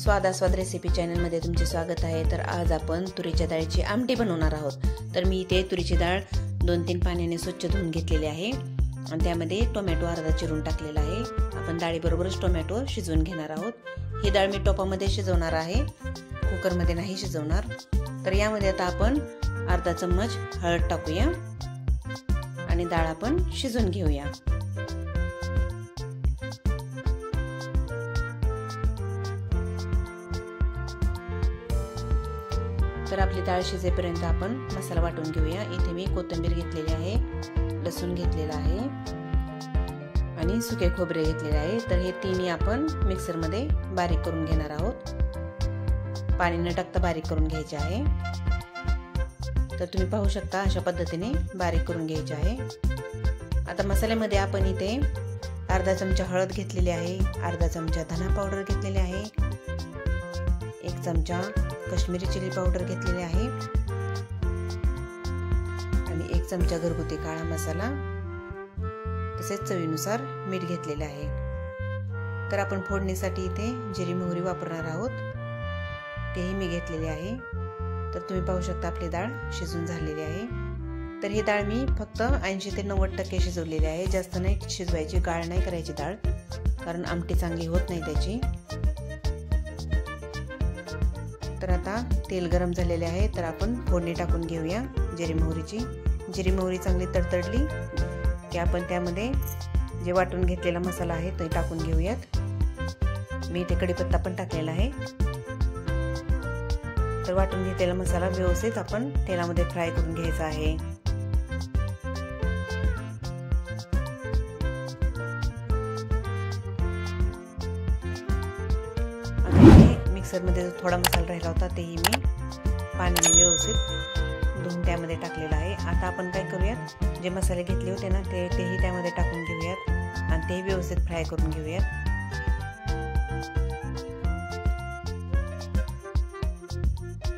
स्वादास्वाद recipe चॅनलमध्ये तुमचे स्वागत आहे। तर आज आपण तुरीच्या डाळीची आमटी बनवणार आहोत। तर मी इथे तुरीची डाळ 2-3 पाण्याने स्वच्छ धुवून घेतलेली आहे आणि त्यामध्ये टोमॅटो अर्धा चिरून टाकलेला आहे। आपण डाळीबरोबरच टोमॅटो शिजवून घेणार आहोत। ही डाळ मी टोपामध्ये शिजवणार आहे, कुकरमध्ये नाही शिजवणार। तर यामध्ये आता आपण अर्धा चम्मच हळद टाकूया आणि डाळ आपण शिजवून घेऊया। तर आपली डाळ शिजेपर्यंत आपण मसाला वाटून घेऊया। इथे मी कोथिंबीर घेतलेली आहे, लसूण घेतलेला आहे आणि सुके खोबरे घेतलेले आहे। तर हे तिन्ही आपण मिक्सर मध्ये बारीक करून घेणार आहोत। पाणी न टाकता बारीक करून घ्यायचे आहे। तर तुम्ही पाहू शकता अशा पद्धतीने बारीक करून घ्यायचे आहे। आता मसाल्यामध्ये आपण इथे अर्धा चमचा हळद घेतलेली आहे, अर्धा चमचा धना पावडर घेतलेली आहे, 1 चमचा काश्मीरी चिली पावडर घेतलेली आहे आणि 1 चमचा घरगुती काळा मसाला, तसेच चवीनुसार मीठ घेतलेले आहे। तर आपण फोडणीसाठी इथे जिरी मोहरी वापरणार आहोत, तेही मी घेतलेले आहे। तर तुम्ही पाहू शकता आपली डाळ शिजून झालेली आहे। तर ही डाळ मी फक्त 80 ते 90% शिजवलेली आहे, जास्त नाही शिजवायची, गाळ नाही करायची डाळ, कारण आमटी चांगली होत नाही त्याची। तर आता तेल गरम झालेले आहे, तर आपण फोडणी टाकून घेऊया जिरी मोहरीची। जिरी मोहरी चांगली तडतडली की आपण त्यामध्ये जे वाटून घेतलेला मसाला आहे तो टाकून घेऊयात। मी इथे कढीपत्ता पण टाकलेला आहे। तर वाटून घेतलेला मसाला व्यवस्थित आपण तेलामध्ये फ्राय करून घ्यायचा आहे। मिक्सर मध्ये जो थोडा मसाला राहिला होता तेही मी पाण्याने व्यवस्थित धुवून त्यामध्ये टाकलेला आहे। आता आपण काय करूयात, जे मसाले घेतले होते ना तेही त्यामध्ये टाकून घेऊयात आणि ते व्यवस्थित फ्राय करून घेऊयात।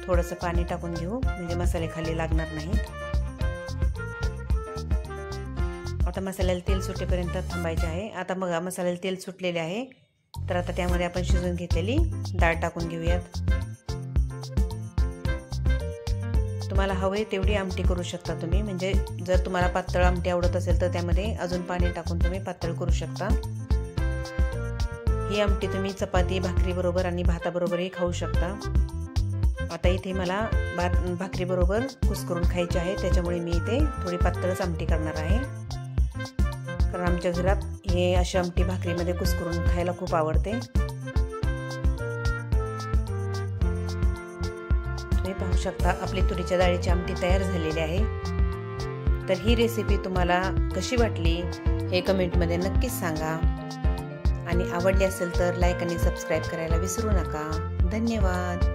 थोडंसं पाणी टाकून घेऊ म्हणजे मसाले खाली लागणार नाहीत। आता मसाल्याला तेल सुटेपर्यंत थांबायचे आहे। आता बघा मसाल्याला तेल सुटलेले आहे, तर आता त्यामध्ये आपण शिजवून घेतलेली डाळ टाकून घेऊयात। तुम्हाला हवे तेवढी आमटी करू शकता तुम्ही, म्हणजे जर तुम्हाला पातळ आमटी आवडत असेल तर त्यामध्ये अजून पाणी टाकून तुम्ही पातळ करू शकता। ही आमटी तुम्ही चपाती भाकरी बरोबर आणि भाताबरोबरही खाऊ शकता। आता इथे मला भाकरी बरोबर कुस्करून खायची आहे, त्याच्यामुळे मी इथे थोडी पातळच आमटी करणार आहे, कारण आमच्या घरात हे अशी आमटी भाकरीमध्ये कुस्करून खायला खूप आवडते। तुम्ही पाहू शकता आपली तुरीच्या डाळीची आमटी तयार झालेली आहे। तर ही रेसिपी तुम्हाला कशी वाटली हे कमेंटमध्ये नक्कीच सांगा आणि आवडली असेल तर लाईक आणि सबस्क्राईब करायला विसरू नका। धन्यवाद।